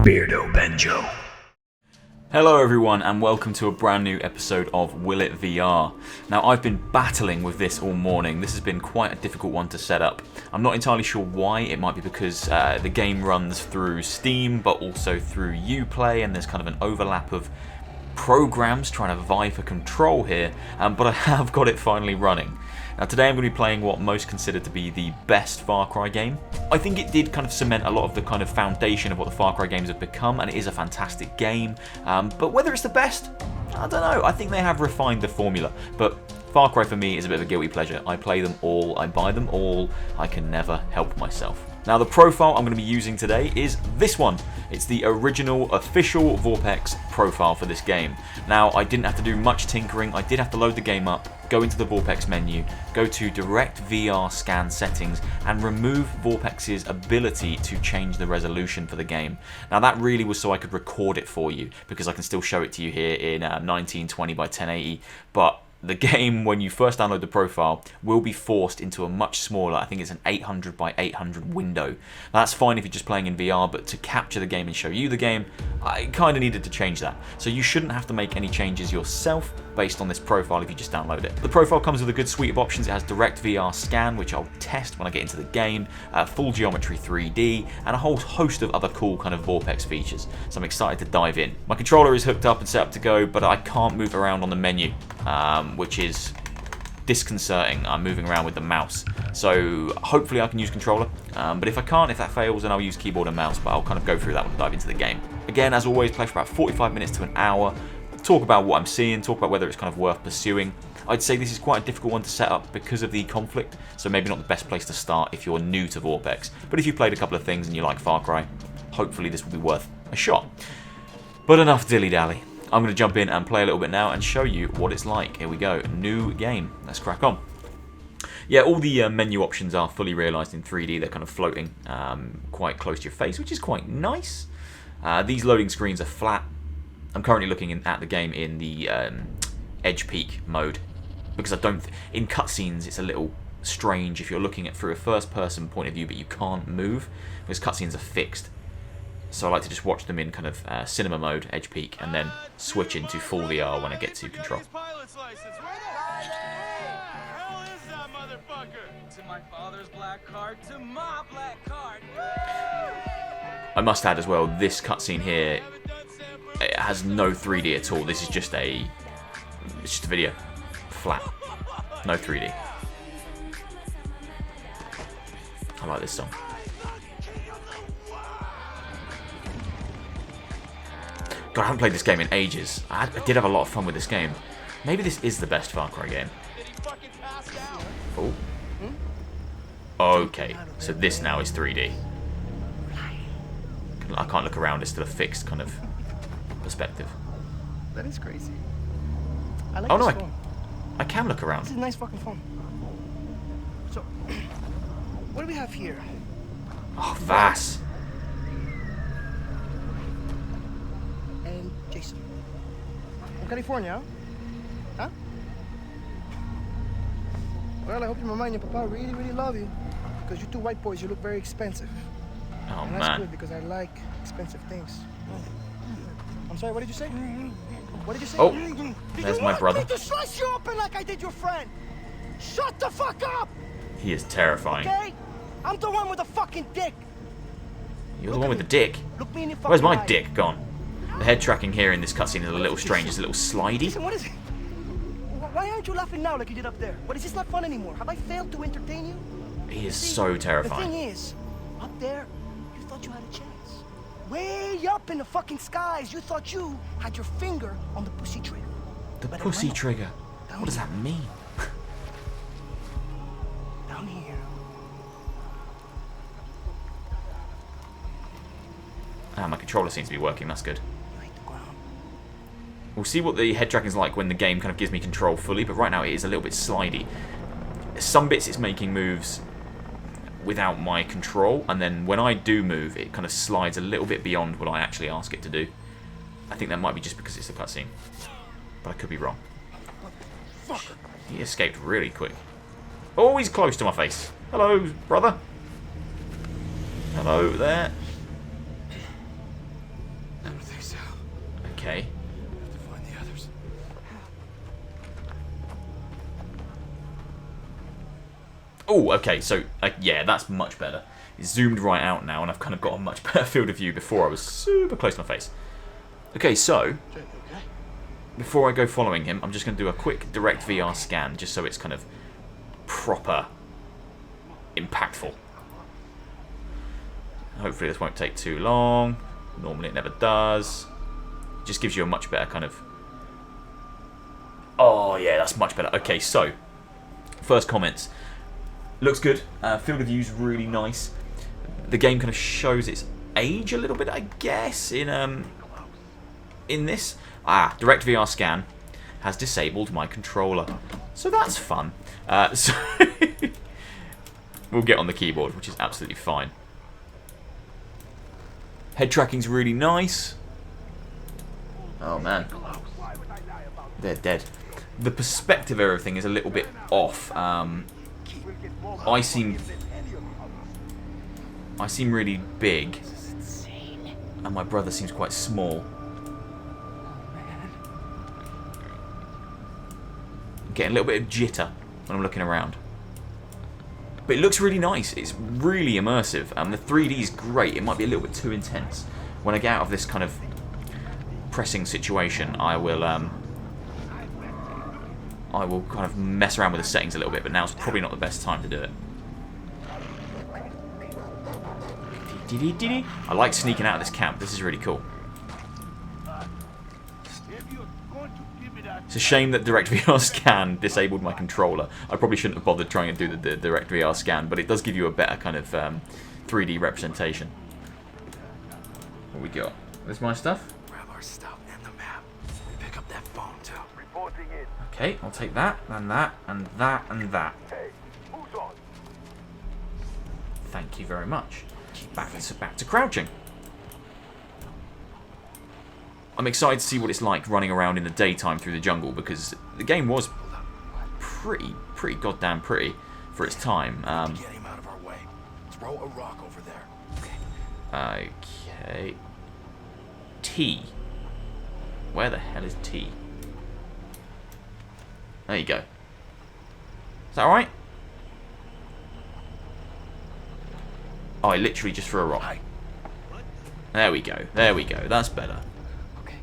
Beardo Benjo. Hello everyone and welcome to a brand new episode of Will It VR. Now I've been battling with this all morning. This has been quite a difficult one to set up. I'm not entirely sure why. It might be because the game runs through Steam but also through Uplay, and there's kind of an overlap of programs trying to vie for control here, but I have got it finally running. Now today I'm going to be playing what most consider to be the best Far Cry game. I think it did kind of cement a lot of the kind of foundation of what the Far Cry games have become, and it is a fantastic game, but whether it's the best, I don't know. I think they have refined the formula, but Far Cry for me is a bit of a guilty pleasure. I play them all, I buy them all, I can never help myself. Now the profile I'm going to be using today is this one. It's the original official Vorpx profile for this game. Now I didn't have to do much tinkering. I did have to load the game up, go into the Vorpx menu, go to direct VR scan settings and remove Vorpx's ability to change the resolution for the game. Now that really was so I could record it for you, because I can still show it to you here in 1920 by 1080, but the game, when you first download the profile, will be forced into a much smaller, I think it's an 800 by 800 window. That's fine if you're just playing in VR, but to capture the game and show you the game, I kind of needed to change that. So you shouldn't have to make any changes yourself based on this profile if you just download it. The profile comes with a good suite of options. It has direct VR scan, which I'll test when I get into the game, full geometry 3D, and a whole host of other cool kind of Vorpx features. So I'm excited to dive in. My controller is hooked up and set up to go, but I can't move around on the menu, which is disconcerting. I'm moving around with the mouse. So hopefully I can use controller, but if I can't, if that fails, then I'll use keyboard and mouse, but I'll kind of go through that when I dive into the game. Again, as always, play for about 45 minutes to an hour, talk about what I'm seeing, talk about whether it's kind of worth pursuing. I'd say this is quite a difficult one to set up because of the conflict, so maybe not the best place to start if you're new to Vorpx. But if you've played a couple of things and you like Far Cry, hopefully this will be worth a shot. But enough dilly-dally. I'm going to jump in and play a little bit now and show you what it's like. Here we go. New game. Let's crack on. Yeah, all the menu options are fully realised in 3D. They're kind of floating quite close to your face, which is quite nice. These loading screens are flat. I'm currently looking at the game in the edge peak mode, because I don't... in cutscenes, it's a little strange if you're looking at through a first-person point of view, but you can't move, because cutscenes are fixed. So I like to just watch them in kind of cinema mode, edge peak, and then switch into full VR when I get to control. I must add as well, this cutscene here, it has no 3D at all. This is just it's just a video, flat, no 3D. I like this song. God, I haven't played this game in ages. I did have a lot of fun with this game. Maybe this is the best Far Cry game. Oh. Okay, so this now is 3D. I can't look around, it's still a fixed kind of perspective. That is crazy. I like oh no, this phone. I can look around. This is a nice fucking phone. So, what do we have here? Oh, Vass. And Jason. From California, huh? Well, I hope your mama and your papa really, really love you. Because you two white boys, you look very expensive. Oh, and that's good, because I like expensive things. I'm sorry, what did you say? What did you say? Oh, there's my brother. Did you slice you open like I did your friend? Shut the fuck up! He is terrifying. Okay? I'm the one with the fucking dick. You're the one with the dick? Look me in the fucking Where's my eye. dick gone? The head tracking here in this cutscene is a little strange. It's a little slidey. Listen, what is it? Why aren't you laughing now like you did up there? What, is this not fun anymore? Have I failed to entertain you? He is so terrifying. The thing is, up there, you thought you had a chance. Way up in the fucking skies, you thought you had your finger on the pussy trigger. The But pussy no. trigger? Down What does that mean? Down here. Ah, my controller seems to be working. That's good. You hit the ground. We'll see what the head tracking is like when the game kind of gives me control fully, but right now it is a little bit slidey. Some bits it's making moves without my control, and then when I do move, it kind of slides a little bit beyond what I actually ask it to do. I think that might be just because it's a cutscene, but I could be wrong. Fuck. He escaped really quick. Oh, he's close to my face. Hello, brother. Hello there. Okay. Have to find the others. Oh, okay, so, yeah, that's much better. It's zoomed right out now, and I've kind of got a much better field of view. Before I was super close to my face. Okay, so, Jay, you okay? before I go following him, I'm just going to do a quick direct VR scan, just so it's kind of proper impactful. Hopefully this won't take too long. Normally it never does. Just gives you a much better kind of... Oh, yeah, that's much better. Okay, so, first comments. Looks good. Field of view's really nice. The game kind of shows its age a little bit, I guess, in this. Direct VR scan has disabled my controller. So that's fun. So we'll get on the keyboard, which is absolutely fine. Head tracking's really nice. Oh man, they're dead. The perspective of everything is a little bit off. I seem really big, and my brother seems quite small. I'm getting a little bit of jitter when I'm looking around. But it looks really nice. It's really immersive. The 3D is great. It might be a little bit too intense. When I get out of this kind of pressing situation, I will kind of mess around with the settings a little bit. But now's probably not the best time to do it. I like sneaking out of this camp. This is really cool. It's a shame that Direct VR Scan disabled my controller. I probably shouldn't have bothered trying to do the Direct VR Scan, but it does give you a better kind of 3D representation. What we got? There's my stuff. Grab our stuff and the map. Pick up that phone too. Reporting in. Okay, I'll take that, and that, and that, and that. Hey, who's on? Thank you very much. Back to crouching. I'm excited to see what it's like running around in the daytime through the jungle, because the game was pretty goddamn pretty for its time. Get him out of our way. Throw a rock over there. Okay. T. Where the hell is T? There you go. Is that alright? Oh, I literally just threw a rock. Hi. There we go. There we go. That's better. Okay.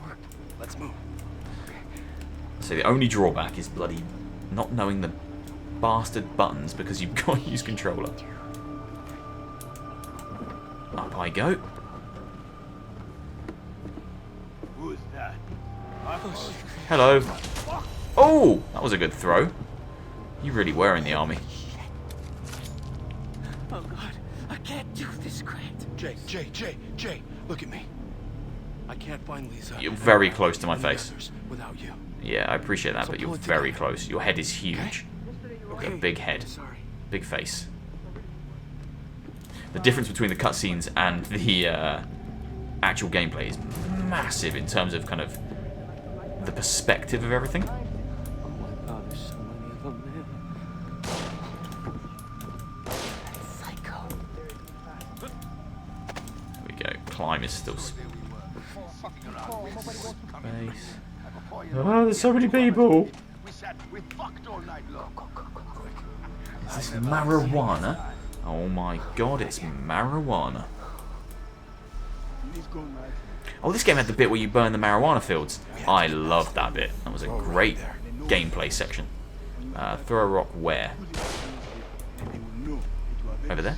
Worked. Let's move. So the only drawback is bloody not knowing the bastard buttons because you've got to use controller. Up I go. Who's that? Hello. Oh, that was a good throw. You really were in the army. Oh God, I can't do this, Grant. Jay, look at me. I can't find Lisa. You're very close to my and the face. others without you. Yeah, I appreciate that, So but you're pull it very together. close. Your head is huge. You've got a big head, Sorry. big face. The difference between the cutscenes and the actual gameplay is massive in terms of kind of the perspective of everything. Oh my God, there's so many of them, man. Psycho. There we go. Climb is still space. Oh, there's so many people. We fucked all night long. Is this marijuana? Oh my God, it's marijuana. Oh, this game had the bit where you burn the marijuana fields. I loved that bit. That was a great gameplay section. Throw a rock where? Over there?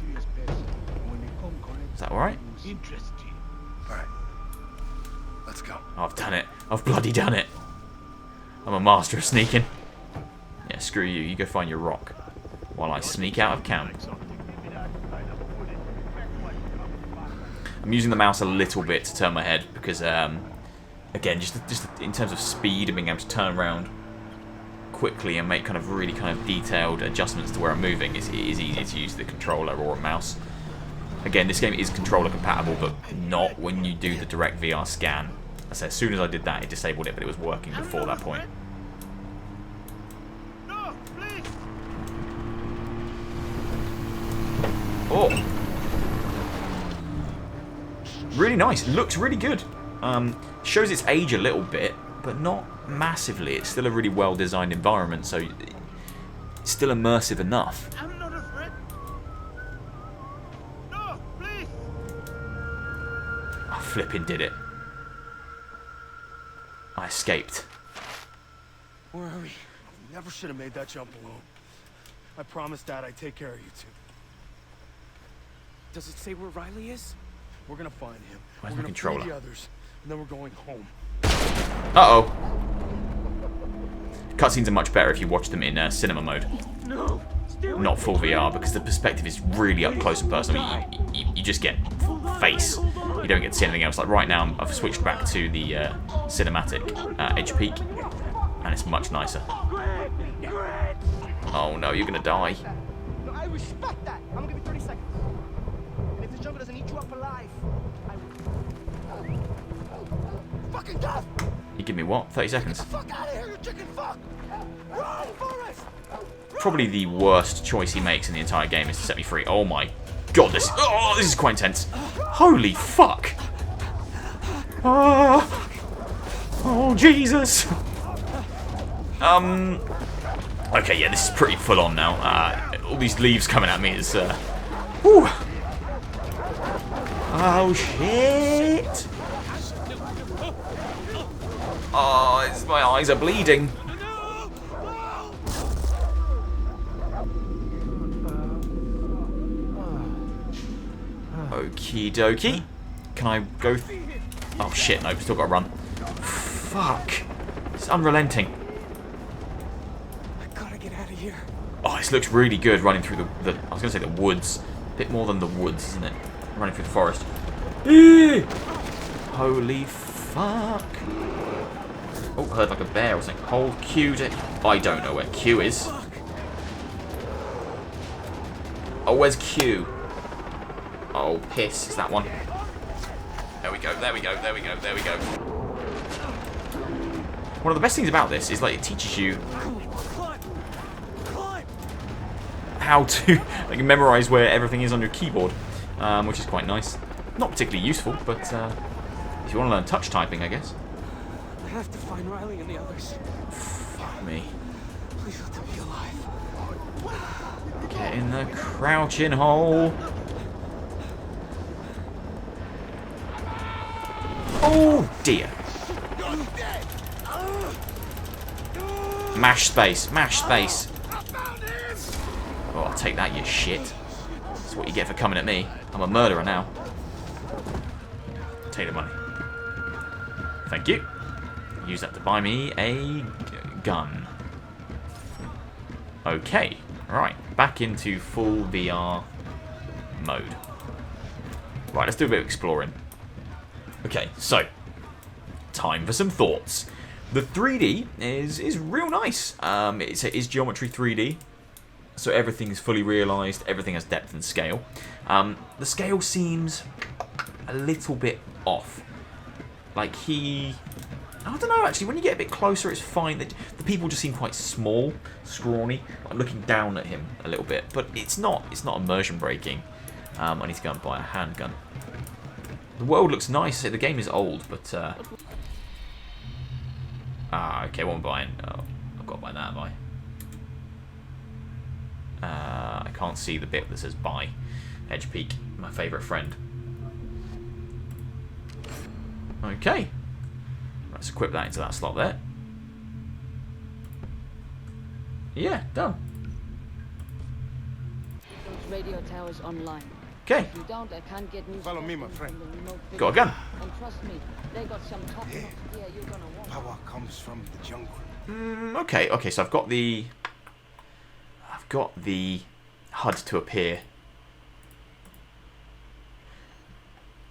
Is that alright? Interesting. Alright. Let's go. I've done it. I've bloody done it. I'm a master of sneaking. Yeah, screw you. You go find your rock while I sneak out of camp. I'm using the mouse a little bit to turn my head because, again, just in terms of speed and being able to turn around quickly and make kind of really kind of detailed adjustments to where I'm moving, it is easier to use the controller or a mouse. Again, this game is controller compatible, but not when you do the direct VR scan. As soon as I did that, it disabled it, but it was working before that point. No, please. Oh! Really nice. Looks really good. shows its age a little bit, but not massively. It's still a really well-designed environment, so it's still immersive enough. I'm not afraid. No, please. I flipping did it. I escaped. Where are we? Never should have made that jump alone. I promised Dad I'd take care of you two. Does it say where Riley is? We're gonna find him. Where's we're my gonna controller? free the others, and then we're going home. Uh-oh. Cutscenes are much better if you watch them in cinema mode. No! Not full VR, because the perspective is really up close and personal. You just get face. You don't get to see anything else. Like right now, I've switched back to the cinematic edge peak, and it's much nicer. Oh no, you're gonna die. No, I respect that. I'm gonna give you 30 seconds. And if this jungle doesn't eat you up alive, I will. Fucking death! You give me what? 30 seconds? Fuck out of here, you chicken fuck! Run, Forrest! Probably the worst choice he makes in the entire game is to set me free. Oh my god, this is quite intense. Holy fuck! Oh Jesus! Okay, yeah, this is pretty full on now. All these leaves coming at me is whew. Oh shit! Oh, my eyes are bleeding. Okie dokie. Can I go? Oh shit, no, still gotta run. Fuck. It's unrelenting. I gotta get out of here. Oh, this looks really good running through the I was gonna say the woods. A bit more than the woods, isn't it? Running through the forest. Holy fuck. Oh, heard like a bear or something. Hold Q to... I don't know where Q is. Oh, where's Q? Oh, piss. Is that one? There we go, there we go, there we go, there we go. One of the best things about this is, like, it teaches you how to like memorize where everything is on your keyboard, which is quite nice. Not particularly useful, but if you want to learn touch typing, I guess. I have to find Riley and the others. Fuck me. Please let them be alive. Get in the crouching hole. Oh dear. Mash space, mash space. Oh, I'll take that, you shit. That's what you get for coming at me. I'm a murderer now. Take the money. Thank you. Use that to buy me a gun. Okay, right, back into full VR mode. Right, let's do a bit of exploring. Okay, so, time for some thoughts. The 3D is real nice. It is geometry 3D, so everything's fully realised, everything has depth and scale. The scale seems a little bit off. Like I don't know, actually, when you get a bit closer, it's fine. The people just seem quite small, scrawny. I'm looking down at him a little bit, but it's not immersion breaking. I need to go and buy a handgun. The world looks nice. The game is old, but okay, what am I buying? Oh, I've got to buy that, have I? I can't see the bit that says buy. Edge Peak, my favourite friend. Okay. Let's equip that into that slot there. Yeah, done. Those radio towers online. Okay. If you don't, I can't get news. Follow me, my friend. Got a gun. And trust me, they got some top gear you're gonna want. Power comes from the jungle. Okay, so I've got the HUD to appear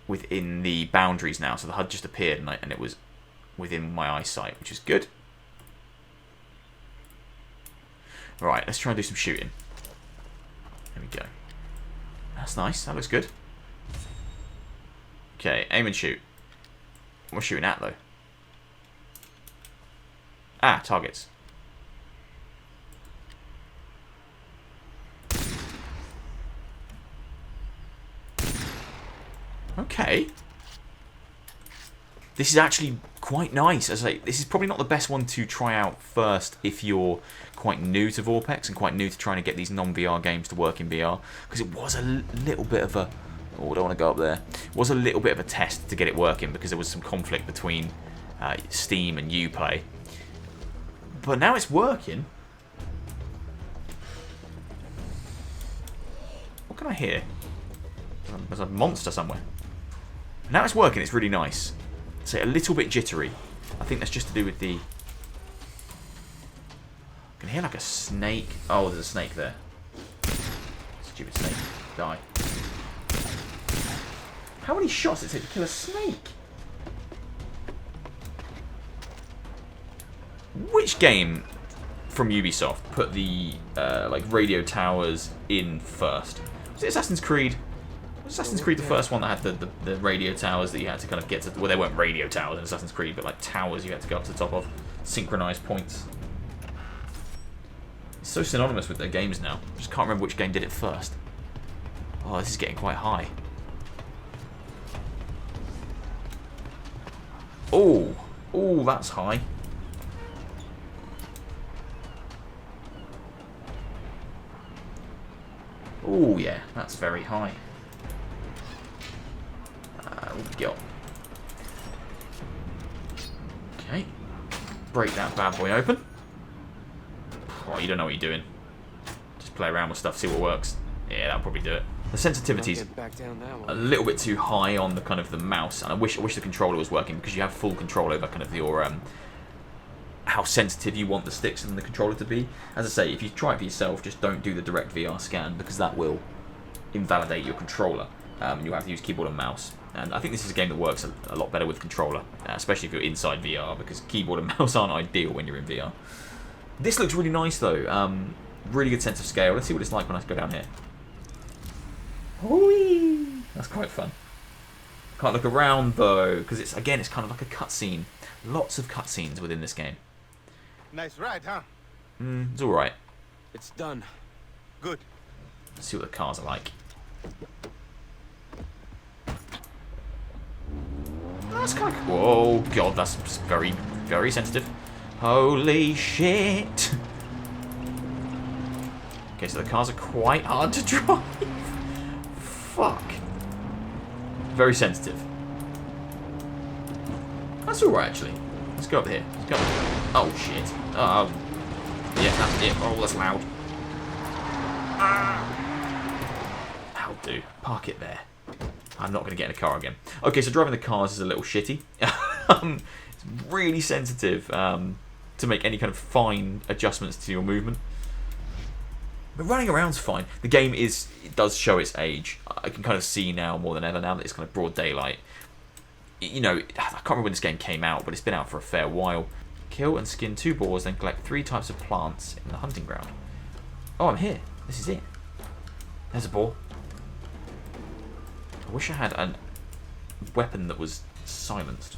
within the boundaries now. So the HUD just appeared and it was within my eyesight, which is good. Right, let's try and do some shooting. There we go. That's nice. That looks good. Okay, aim and shoot. What am I shooting at, though? Ah, targets. Okay. This is actually quite nice. As I say, this is probably not the best one to try out first if you're quite new to Vorpx and quite new to trying to get these non-VR games to work in VR, because it was a little bit of a... Oh, I don't want to go up there. It was a little bit of a test to get it working because there was some conflict between Steam and Uplay. But now it's working. What can I hear? There's a monster somewhere. Now it's working, it's really nice. So a little bit jittery. I think that's just to do with the... I can hear like a snake. Oh, there's a snake there. Stupid snake. Die. How many shots does it take to kill a snake? Which game from Ubisoft put the like radio towers in first? Was it Assassin's Creed? Was Assassin's Creed the first one that had the radio towers that you had to kind of get to? Well, they weren't radio towers in Assassin's Creed, but like towers you had to go up to the top of, synchronized points. It's so synonymous with their games now. I just can't remember which game did it first. Oh, this is getting quite high. Oh, oh, that's high. Oh yeah, that's very high. Go. Okay, break that bad boy open. Oh, you don't know what you're doing. Just play around with stuff, see what works. Yeah, that'll probably do it. The sensitivity's a little bit too high on the kind of the mouse, and I wish the controller was working because you have full control over kind of your how sensitive you want the sticks and the controller to be. As I say, if you try it for yourself, just don't do the direct VR scan because that will invalidate your controller. You'll have to use keyboard and mouse. And I think this is a game that works a lot better with controller, especially if you're inside VR, because keyboard and mouse aren't ideal when you're in VR. This looks really nice though. Really good sense of scale. Let's see what it's like when I go down here. Whee! That's quite fun. Can't look around though, because it's kind of like a cutscene. Lots of cutscenes within this game. Nice ride, huh? It's alright. It's done. Good. Let's see what the cars are like. That's kind of cool. Oh god, that's very, very sensitive. Holy shit! Okay, so the cars are quite hard to drive. Fuck. Very sensitive. That's alright actually. Let's go up here. Let's go. Oh shit. Yeah, that's it. Oh, that's loud. That'll do. Park it there. I'm not going to get in a car again. Okay, so driving the cars is a little shitty. It's really sensitive to make any kind of fine adjustments to your movement. But running around's fine. The game it does show its age. I can kind of see now more than ever now that it's kind of broad daylight. You know, I can't remember when this game came out, but it's been out for a fair while. Kill and skin 2 boars, then collect 3 types of plants in the hunting ground. Oh, I'm here. This is it. There's a boar. I wish I had a weapon that was silenced.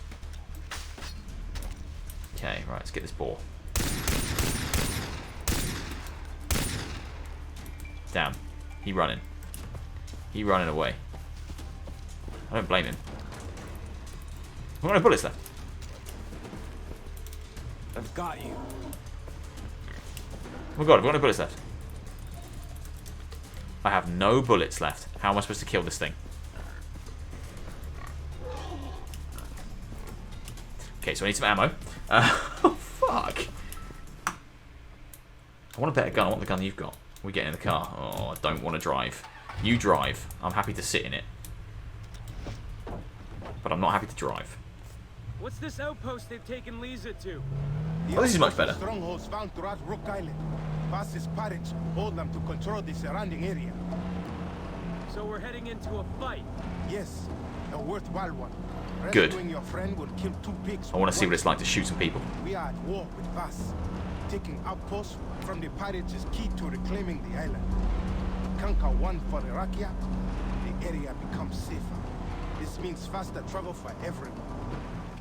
Okay, right, let's get this boar. Damn. He running. He running away. I don't blame him. I've got no bullets left. I've got you. Oh my god, I've got no bullets left. I have no bullets left. How am I supposed to kill this thing? Okay, so I need some ammo. Oh, fuck. I want a better gun. I want the gun you've got. We get in the car. Oh, I don't want to drive. You drive. I'm happy to sit in it. But I'm not happy to drive. What's this outpost they've taken Lisa to? Oh, this is much better. Strongholds found throughout Rook Island. Fastest pirates hold them to control the surrounding area. So we're heading into a fight. Yes, a worthwhile one. Good. Rescuing your friend will kill 2 pigs. I want to see what it's like to shoot some people. We are at war with Vass. Taking outposts from the pirates is key to reclaiming the island. Conquer one for the Rakyat, the area becomes safer. This means faster travel for everyone.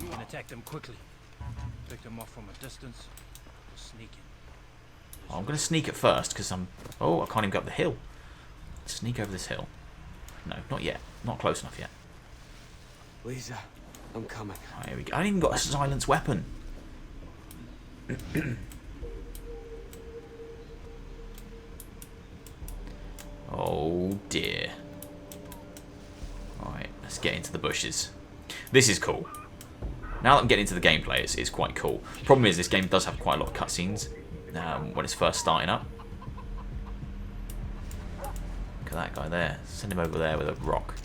We can attack them quickly. Pick them off from a distance. Sneak in. I'm going to sneak at first because I'm... Oh, I can't even go up the hill. Sneak over this hill. No, not yet. Not close enough yet. Lisa, I'm coming. Right, here we go. I ain't even got a silence weapon. Oh dear. Alright, let's get into the bushes. This is cool. Now that I'm getting into the gameplay, it's quite cool. Problem is, this game does have quite a lot of cutscenes when it's first starting up. Look at that guy there. Send him over there with a rock.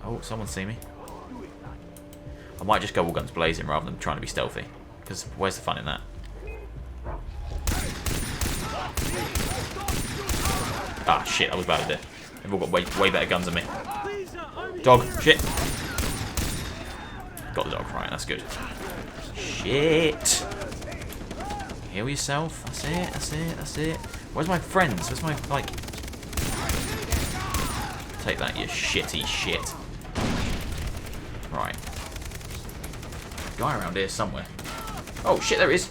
Oh, someone see me. I might just go all guns blazing rather than trying to be stealthy. Because where's the fun in that? Ah, shit, I was bad at it. They've all got way better guns than me. Dog, shit. Got the dog, right, that's good. Shit. Heal yourself. That's it, that's it, that's it. Where's my friends? Where's my, like... Take that, you shitty shit. Right. Guy around here somewhere. Oh shit, there is.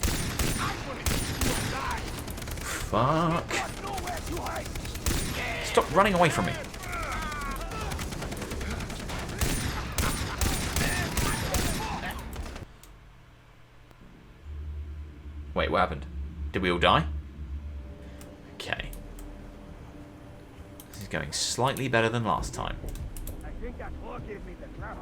Fuck. Stop running away from me. Wait, what happened? Did we all die? Okay. This is going slightly better than last time. I think that whore gave me the clap.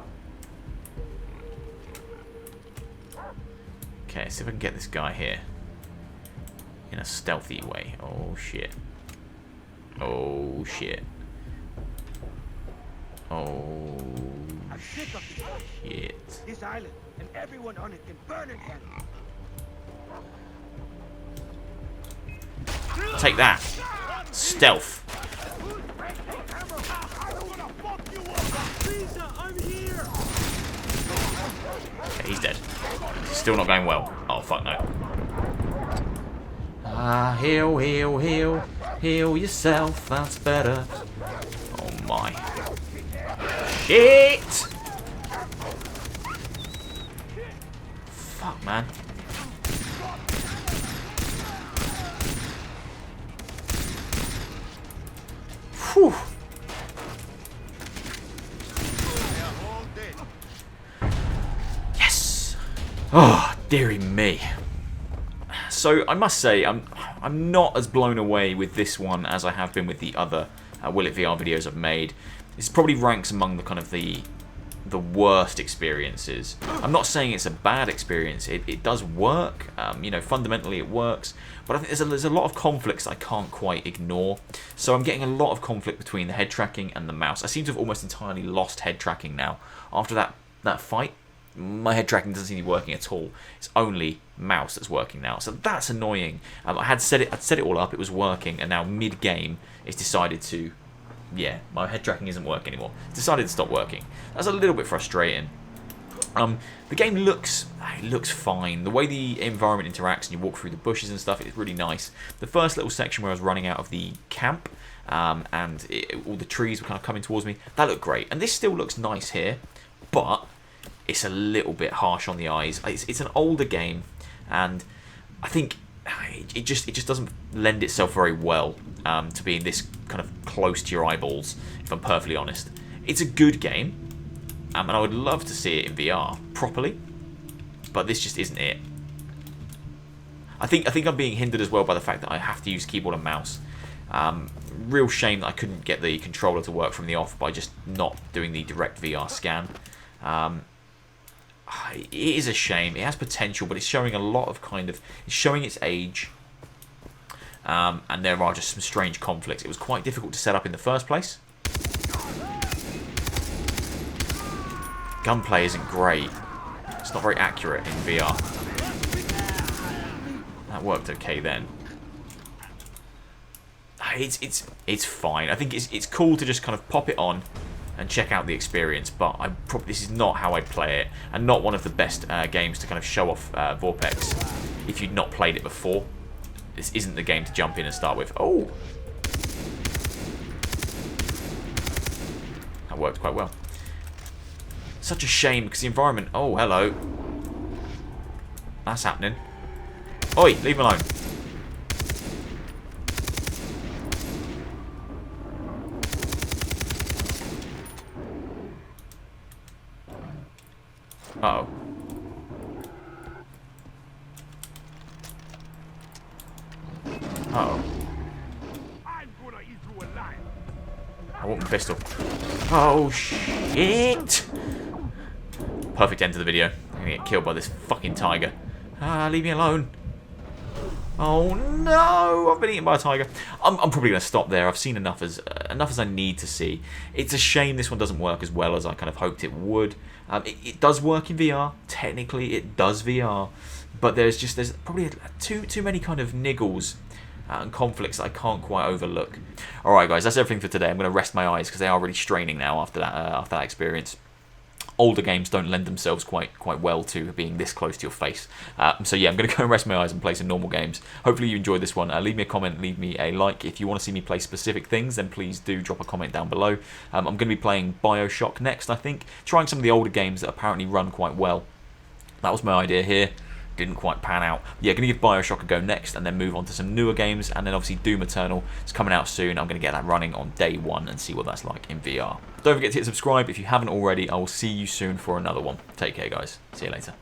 Okay, see if I can get this guy here in a stealthy way. Oh shit. Oh shit. Oh shit. This island and everyone on it can burn again. Take that. Stealth. Okay, he's dead. Still not going well. Oh, fuck no. Ah, heal, heal, heal. Heal yourself, that's better. Oh my. Shit! Fuck, man. Whew. Yes! Oh, dearie me. So I must say, I'm not as blown away with this one as I have been with the other Will It VR videos I've made. This probably ranks among the kind of the worst experiences. I'm not saying it's a bad experience. It does work. You know, fundamentally it works. But I think there's a lot of conflicts I can't quite ignore. So I'm getting a lot of conflict between the head tracking and the mouse. I seem to have almost entirely lost head tracking now. After that fight, my head tracking doesn't seem to be working at all. It's only mouse that's working now. So that's annoying. I'd set it all up, it was working, and now mid-game it's decided to, yeah, my head tracking isn't working anymore. It's decided to stop working. That's a little bit frustrating. The game looks fine. The way the environment interacts and you walk through the bushes and stuff, it's really nice. The first little section where I was running out of the camp and all the trees were kind of coming towards me, that looked great. And this still looks nice here, but it's a little bit harsh on the eyes. It's an older game, and I think it just doesn't lend itself very well to being this kind of close to your eyeballs, if I'm perfectly honest. It's a good game, and I would love to see it in VR properly, but this just isn't it. I think I'm being hindered as well by the fact that I have to use keyboard and mouse. Real shame that I couldn't get the controller to work from the off by just not doing the direct VR scan. It is a shame. It has potential, but it's showing a lot of it's showing its age. And there are just some strange conflicts. It was quite difficult to set up in the first place. Gunplay isn't great. It's not very accurate in VR. That worked okay then. It's fine. I think it's cool to just kind of pop it on and check out the experience, but this is not how I play it, and not one of the best games to kind of show off Vorpx if you'd not played it before. This isn't the game to jump in and start with. Oh! That worked quite well. Such a shame, because the environment... Oh, hello. That's happening. Oi, leave him alone. Uh-oh. Uh-oh. I'm gonna eat you alive. I want my pistol. Oh, shit! Perfect end to the video. I'm gonna get killed by this fucking tiger. Ah, leave me alone. Oh no! I've been eaten by a tiger. I'm probably going to stop there. I've seen enough as I need to see. It's a shame this one doesn't work as well as I kind of hoped it would. It does work in VR. Technically, it does VR, but there's probably too many kind of niggles and conflicts that I can't quite overlook. All right, guys, that's everything for today. I'm going to rest my eyes because they are really straining now after that experience. Older games don't lend themselves quite well to being this close to your face. So yeah, I'm going to go and rest my eyes and play some normal games. Hopefully you enjoyed this one. Leave me a comment, leave me a like. If you want to see me play specific things, then please do drop a comment down below. I'm going to be playing BioShock next, I think. Trying some of the older games that apparently run quite well. That was my idea here. Didn't quite pan out. Yeah, going to give BioShock a go next and then move on to some newer games, and then obviously Doom Eternal is coming out soon. I'm going to get that running on day one and see what that's like in VR. Don't forget to hit subscribe if you haven't already. I will see you soon for another one. Take care, guys. See you later.